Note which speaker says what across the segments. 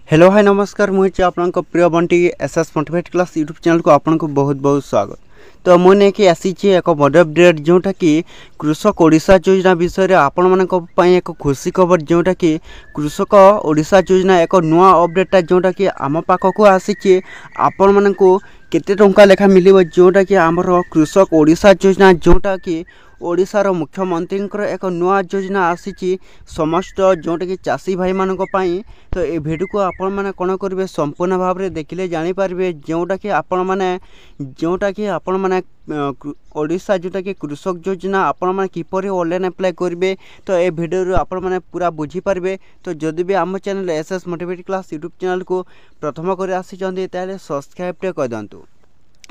Speaker 1: Hello hi नमस्कार मुझे आपन प्रिय Bunty SS motivate class YouTube channel को आपन को बहुत बहुत स्वागत। तो मुझे कि आसी एक बड़ अपडेट जोटा कि कृषक ओडिशा योजना विषय आपण मान एक खुशी खबर जोटा कि कृषक ओडिशा योजना एक नुआ अपडेटा जोटा कि आम पाखक आसी आपण मान केते टंका लेखा मिलिबो जोटा कि आमर कृषक ओडिशा योजना जोटा कि ओडिशार मुख्यमंत्री एक नुआ योजना आसी समस्त जोटा कि चाषी भाई मानक पई। तो ये वीडियो को आपण माने कोन करिवे संपूर्ण भाव में देखिले जानि पारिबे जोटा कि आपण माने ओडिशा जोटा कि कृषक योजना आपण माने किपरि ऑनलाइन अप्लाई करिवे। तो ये वीडियो आपण माने पूरा बुझी पारिबे। तो जदि भी आम channel SS motivate class YouTube channel को प्रथम कर आसी ताले सब्सक्राइब कर दंतु।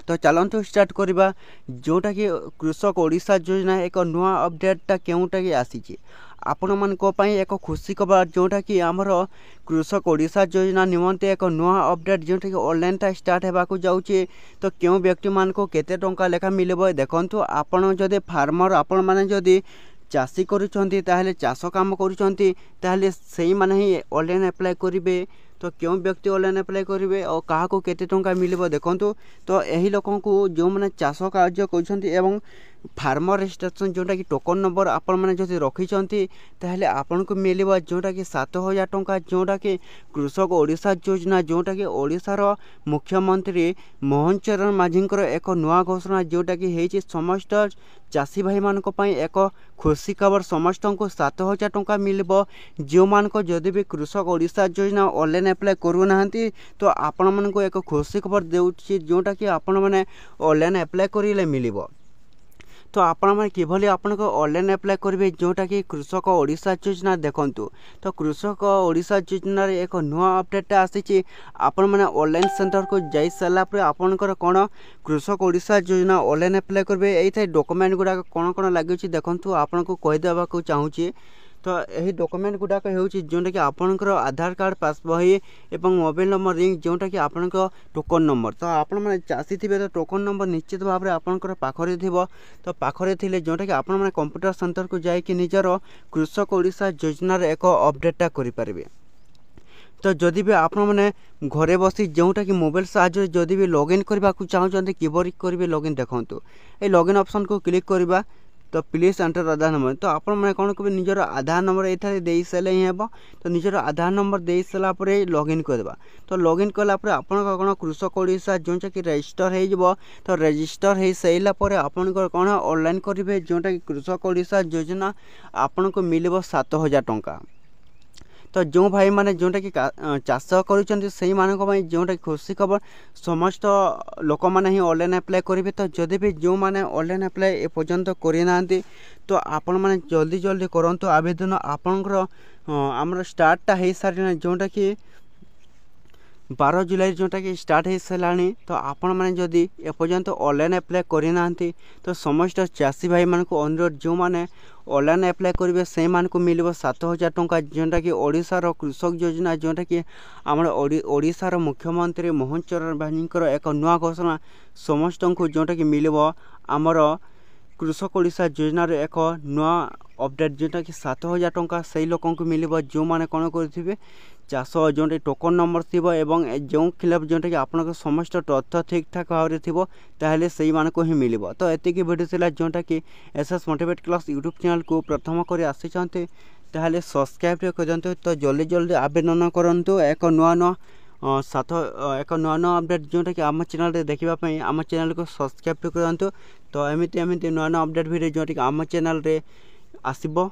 Speaker 1: तो चलतु स्टार्ट करवा जोटा कि कृषक ओडिशा योजना एक नुआ अपडेटा केउटा कि आसी आपण मान एक खुशी खबर जोटा कि आमर कृषक ओडिशा योजना निमंते एक नुआ अपडेट जोटा कि ऑनलाइन स्टार्ट होगा जाऊँगी। तो क्यों व्यक्ति मान को केते टंका लेखा मिलबो देखंतु। आपण जदि फार्मर आपण माने जदि चाषी करुछंती ताहले चाष काम करुछंती ताहले सेही माने ही ऑनलाइन अप्लाई करिवे। तो क्यों व्यक्ति ऑनलाइन अप्लाई करेंगे और क्या को केते टंका मिलिबो देखंतु। तो यही लोकों को जो मैंने चाष कार्य करछंती एवं फार्मर रजिस्ट्रेशन जोटा कि टोकन नंबर आपण मैंने जदि रखिछंती ताहले आपण को मिलिबो जोटा कि 7,000 टंका जोटा कि कृषक ओडिशा योजना जोटा कि ओडिशार मुख्यमंत्री मोहन चरण माझींकर एक नुआ घोषणा जोटा कि हेछि समस्त चाषी भाई मानक पई एक खुशी खबर। समस्त को 7,000 टंका मिलिबो जो मान को जदि भी कृषक ओडिशा योजना ऑनलाइन अप्लाई करू नाहंती। तो आपण मन को एक खुशी खबर देउछि जोटा कि आपण माने ऑनलाइन अप्लाई करिले मिलिबो। तो आपण मैंने किभली आपण को ऑनलाइन अप्लाई करेंगे जोटा कि कृषक ओडिशा योजना देखंतु। तो कृषक ओडिशा योजना एक नुआ अपडेट आसी आपण मैंने ऑनलाइन सेंटर को जाई सारा पर आपणकर कौन कृषक ओडिशा योजना ऑनलाइन अप्लाई करेंगे ये डॉक्यूमेंट गुड़ाक कौन कौन लगे देखंतु आपण को कहीदेवा को चाहूँगी। तो यही डॉक्यूमेंट गुड़ाक होउछि जोटा कि आपणकर आधार कार्ड पास बही एवं मोबाइल नंबर लिंक जोटा कि आपणकर टोकन नंबर। तो आपण माने चासी थिबे तो टोकन नंबर निश्चित भाव में आपणकर पाखरे थिबो। तो पाखरे थिले जोटा कि आपण माने कंप्यूटर सेंटर को जाई कि निजर कृषक ओडिशा योजना रे एक अपडेटा करि परिबे। तो जदि भी आपण मैंने घरे बसी जोटा कि मोबाइल साहाय्य जदि भी लॉगिन करबा को चाहते किबरी करेंगे लॉगिन देखंतु। ए लॉगिन ऑप्शन को क्लिक करबा तो प्लीज एंटर आधार नंबर। तो आपण मैंने कौन करेंगे निजर आधार नंबर ये दे सारे ही हे। तो निजर आधार नंबर दे सारापर लॉगिन करवा। तो लॉगिन कलापर आपण कौन कृषक ओडिशा जोटा कि रजिस्टर हो। तो रजिस्टर हो सारापर आपण कौन ऑनलाइन करेंगे जोटा कि कृषक ओडिशा योजना आपण को मिलिबो 7,000 टंका। तो जो भाई माने जोटा कि चाष करुछंती सेही मानक पई जोटा कि खुशी खबर समस्त लोक माने ही ऑनलाइन अप्लाई करेंगे। तो जदि भी जो माने ऑनलाइन अप्लाई ए पर्यंत करि नांती तो आपण माने जल्दी जल्दी करंतु आवेदन। आपनकर हमर स्टार्टटा हे सारिना जोटा कि 12 जुलाई जोटा कि स्टार्ट हो सारानी। तो आपण मैंने जदि एपर्यंत ऑनलाइन अप्लाई करि नांती तो समस्त चाषी भाई मान को अनुरोध जो माने ऑनलाइन अप्लाई करेंगे से मान को मिलिबो 7,000 टंका जोटा कि ओडिशार कृषक योजना जोटा कि आमर ओडिशार मुख्यमंत्री मोहन चरण भाईंकर एक नुआ घोषणा समस्त को जोटा कि मिलिबो आमर कृषक ओडिशा योजना एक नुआ अपडेट जोटा कि 7,000 टंका से लोक को मिलिबो जो माने कौन करेंगे चाष जोटा टोकन नंबर थी एवं जो खिलाफ जोटा कि आपन समस्त तथ्य ठीक ठाक भाव में थी ताहले से मान को ही मिलिबो। तो एतिकी वीडियो थिला जोटा कि SS motivate class YouTube channel को प्रथम कर आसी ताहले सब्सक्राइब कर दंतु। तो जल्दी जल्दी आवेदन करंतु एक नुआ नुआ अपडेट जोटा कि आम चैनल रे देखिबा आम चैनल को सब्सक्राइब कर दंतु। तो एमती नुआ नुआ अपडेट वीडियो जोटा कि आम चैनल रे आसीबो।